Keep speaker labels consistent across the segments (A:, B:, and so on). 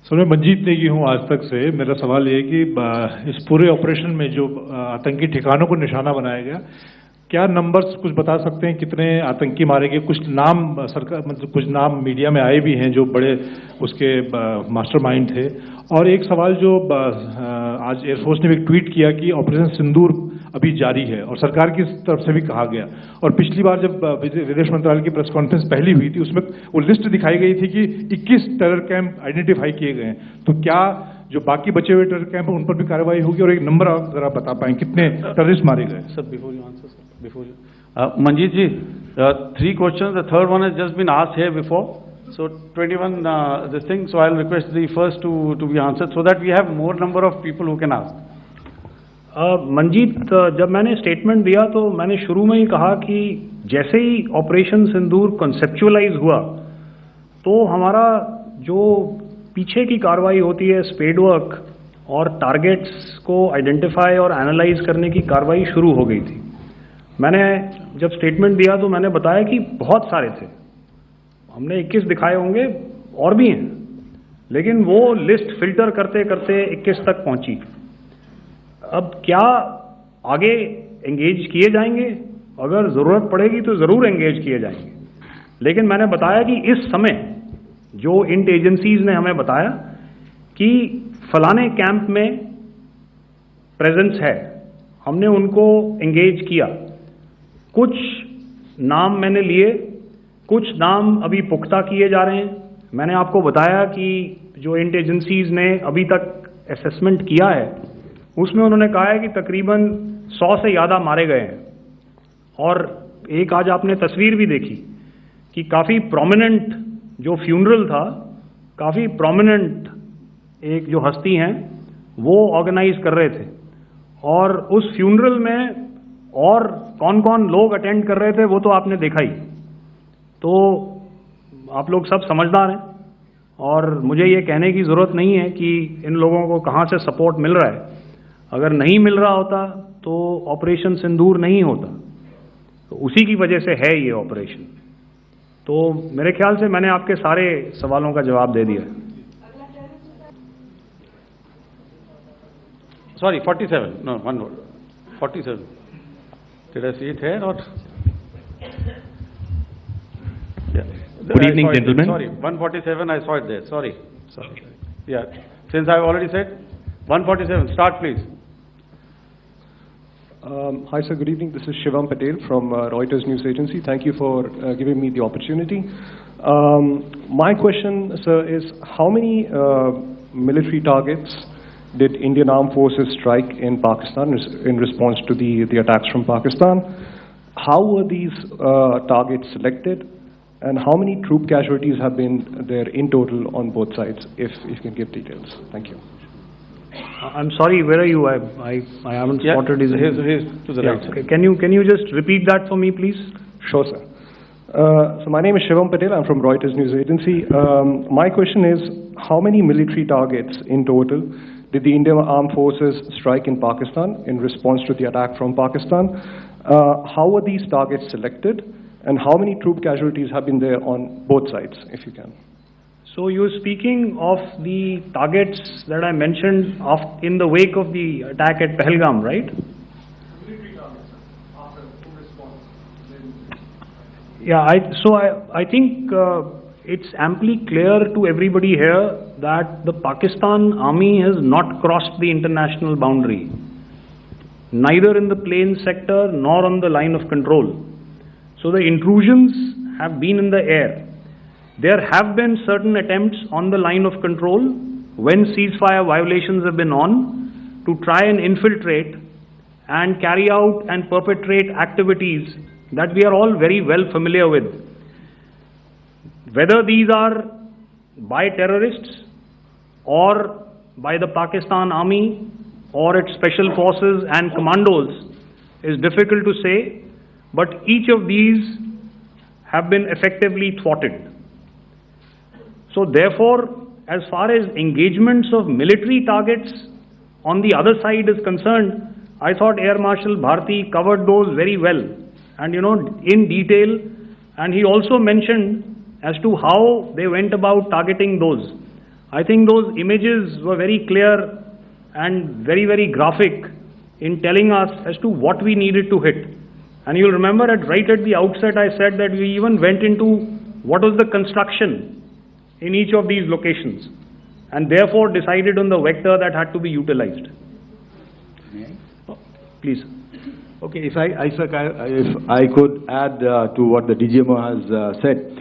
A: Sir, मैं मंजीत नेगी हूँ आज तक से। मेरा सवाल ये है कि इस पूरे ऑपरेशन में जो आतंकी ठिकानों को निशाना बनाया गया, क्या नंबर्स कुछ बता सकते हैं कितने आतंकी मारे गए? कुछ नाम सरकार, मतलब कुछ नाम मीडिया में आए भी हैं जो बड़े उसके मास्टरमाइंड थे। और एक सवाल जो आज एयरफोर्स ने भी ट्वीट किया कि ऑपरेशन सिंदूर अभी जारी है और सरकार की तरफ से भी कहा गया। और पिछली बार जब विदेश मंत्रालय की प्रेस कॉन्फ्रेंस पहली हुई थी उसमें वो लिस्ट दिखाई गई थी कि 21 टेरर कैंप आइडेंटिफाई किए गए हैं। तो क्या जो बाकी बचे हुए टेरर कैंप उन पर भी कार्रवाई होगी? और एक नंबर अगर आप बता पाएं कितने टेररिस्ट मारे गए?
B: Sir, before you answer, sir, before you Manjeet ji, 3 questions. The third one has just been asked here before. So 21 this thing. So I'll request the first to be answered so that we have more number of people who can ask.
C: Manjeet, जब मैंने statement दिया तो मैंने शुरू में ही कहा कि जैसे ही ऑपरेशन सिंदूर कॉन्सेप्चुअलाइज हुआ तो हमारा जो पीछे की कार्रवाई होती है, स्पेड वर्क और टारगेट्स को आइडेंटिफाई और एनालाइज करने की कार्रवाई शुरू हो गई थी। मैंने जब स्टेटमेंट दिया तो मैंने बताया कि बहुत सारे थे, हमने 21 दिखाए होंगे और भी हैं, लेकिन वो लिस्ट फिल्टर करते करते 21 तक पहुंची। अब क्या आगे एंगेज किए जाएंगे? अगर ज़रूरत पड़ेगी तो ज़रूर एंगेज किए जाएंगे, लेकिन मैंने बताया कि इस समय जो इंट एजेंसीज ने हमें बताया कि फलाने कैंप में प्रेजेंस है, हमने उनको एंगेज किया। कुछ नाम मैंने लिए, कुछ नाम अभी पुख्ता किए जा रहे हैं। मैंने आपको बताया कि जो इंट एजेंसीज ने अभी तक असेसमेंट किया है उसमें उन्होंने कहा है कि तकरीबन 100 से ज़्यादा मारे गए हैं। और एक आज आपने तस्वीर भी देखी कि काफ़ी प्रोमिनेंट जो फ्यूनरल था, काफ़ी प्रोमिनेंट एक जो हस्ती हैं वो ऑर्गेनाइज कर रहे थे, और उस फ्यूनरल में और कौन कौन लोग अटेंड कर रहे थे वो तो आपने देखा ही। तो आप लोग सब समझदार हैं और मुझे ये कहने की ज़रूरत नहीं है कि इन लोगों को कहाँ से सपोर्ट मिल रहा है। अगर नहीं मिल रहा होता तो ऑपरेशन सिंदूर नहीं होता, तो उसी की वजह से है ये ऑपरेशन। तो मेरे ख्याल से मैंने आपके सारे सवालों का जवाब दे दिया।
B: Sorry, 47. No, one word. 47. Did I see it here or? Yeah.
D: Good evening, gentlemen.
B: Sorry, 147. I saw it there. Sorry. Yeah. Since I've already said 147. Start, please.
E: Hi sir, good evening. This is Shivam Patel from Reuters News Agency. Thank you for giving me the opportunity. My question, sir, is how many military targets did Indian Armed Forces strike in Pakistan in response to the attacks from Pakistan? How were these targets selected? And how many troop casualties have been there in total on both sides, if you can give details? Thank you.
C: I'm sorry, where are you? I haven't spotted his.
B: Here's to the right.
C: Okay. Can you just repeat that for me, please?
E: Sure, sir. So my name is Shivam Patel. I'm from Reuters News Agency. My question is, how many military targets in total did the Indian Armed Forces strike in Pakistan in response to the attack from Pakistan? How were these targets selected? And how many troop casualties have been there on both sides, if you can?
C: So you're speaking of the targets that I mentioned in the wake of the attack at Pahalgam, right?
E: Military targets, after full response.
C: Yeah, I think it's amply clear to everybody here that the Pakistan army has not crossed the international boundary, neither in the plain sector nor on the line of control. So the intrusions have been in the air. There have been certain attempts on the line of control when ceasefire violations have been on to try and infiltrate and carry out and perpetrate activities that we are all very well familiar with. Whether these are by terrorists or by the Pakistan Army or its special forces and commandos is difficult to say, but each of these have been effectively thwarted. So therefore, as far as engagements of military targets on the other side is concerned, I thought Air Marshal Bharti covered those very well and in detail, and he also mentioned as to how they went about targeting those. I think those images were very clear and very, very graphic in telling us as to what we needed to hit. And you'll remember right at the outset I said that we even went into what was the construction in each of these locations and therefore decided on the vector that had to be utilized. Please.
D: Okay, if I could add to what the DGMO has said,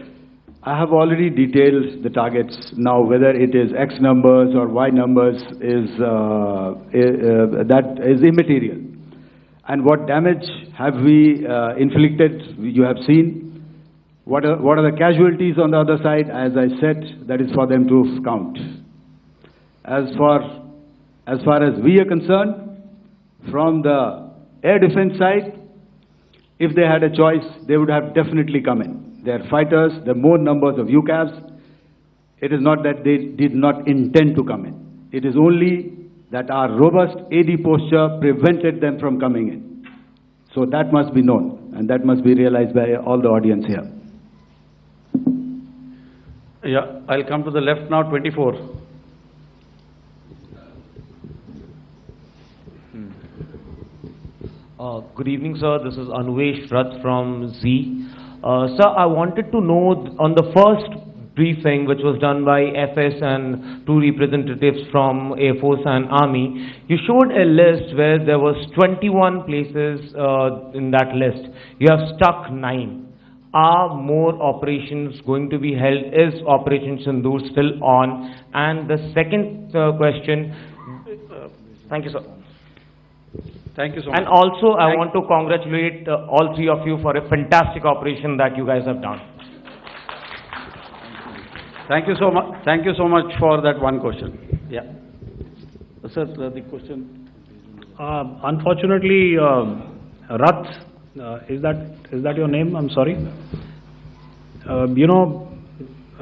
D: I have already detailed the targets. Now, whether it is X numbers or Y numbers that is immaterial. And what damage have we inflicted? You have seen. What are the casualties on the other side? As I said, that is for them to count. As far as we are concerned, from the air defense side, if they had a choice, they would have definitely come in. They are fighters, there are more numbers of UCAVs. It is not that they did not intend to come in. It is only that our robust AD posture prevented them from coming in. So that must be known, and that must be realized by all the audience here.
B: Yeah, I'll come to the left now, 24.
F: Good evening, sir. This is Anuvesh Rath from Z. Sir, I wanted to know on the first briefing which was done by FS and two representatives from Air Force and Army, you showed a list where there was 21 places in that list. You have stuck 9. Are more operations going to be held? Is Operation Sindoor still on? And the second question, thank you, sir.
B: Thank you so much.
F: And also, I want to congratulate all three of you for a fantastic operation that you guys have done.
B: Thank you so much. Thank you so much for that one question. Yeah. Sir, the question.
C: Unfortunately, Rath, is that your name? I'm sorry. You know,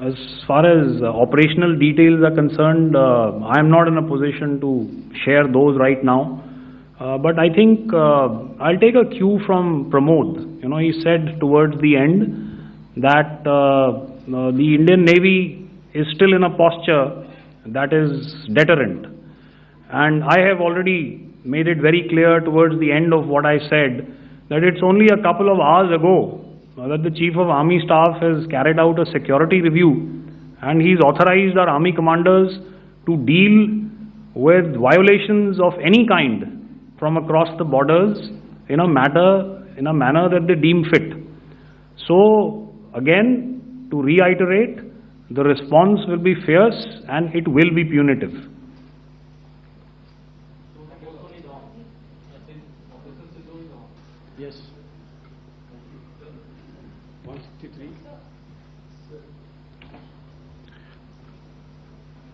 C: as far as operational details are concerned, I am not in a position to share those right now. But I think I'll take a cue from Pramod. You know, he said towards the end that the Indian Navy is still in a posture that is deterrent. And I have already made it very clear towards the end of what I said that it's only a couple of hours ago that the Chief of Army Staff has carried out a security review and he's authorized our Army commanders to deal with violations of any kind from across the borders in a manner that they deem fit. So again, to reiterate, the response will be fierce and it will be punitive.
B: Yes. 163.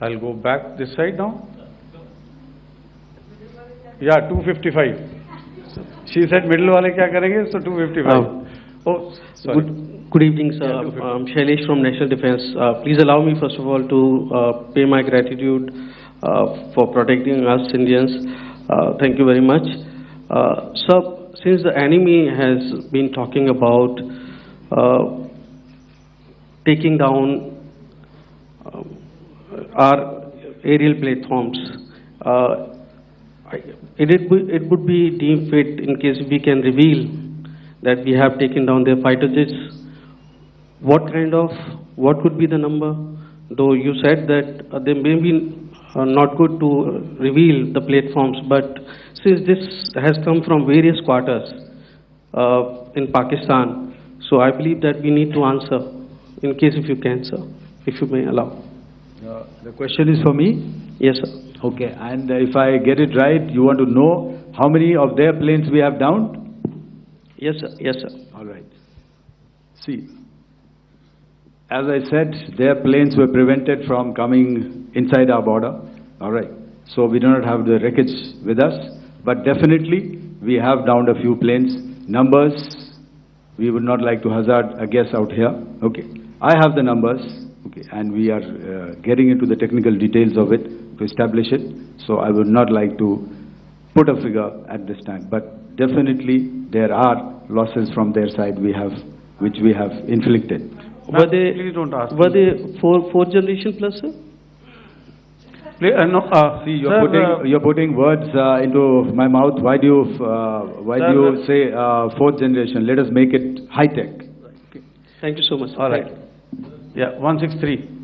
B: I'll go back this side now. Yeah, 255. She said middle wale kya karenge, so 255. Oh, sorry.
G: Good evening, sir. I'm Shailesh from National Defense. Please allow me, first of all, to pay my gratitude for protecting us Indians. Thank you very much. Sir, since the enemy has been talking about taking down our aerial platforms, it would be deemed fit in case we can reveal that we have taken down their fighter jets. What would be the number? Though you said that they may be not good to reveal the platforms, but since this has come from various quarters in Pakistan, so I believe that we need to answer, in case if you can, sir, if you may allow.
D: The question is for me?
G: Yes, sir.
D: Okay, and if I get it right, you want to know how many of their planes we have downed?
G: Yes, sir. Yes, sir.
D: All right. See, as I said, their planes were prevented from coming inside our border. All right. So we do not have the wreckage with us, but definitely we have downed a few planes. Numbers, we would not like to hazard a guess out here. Okay. I have the numbers. Okay, and we are getting into the technical details of it to establish it. So I would not like to put a figure at this time, but definitely there are losses from their side which we have inflicted.
G: Were they fourth generation plus, sir?
B: No,
D: See,
B: sir,
D: you're putting words into my mouth. Why do you say fourth generation? Let us make it high tech.
G: Thank you so much.
B: all right. Yeah, 163.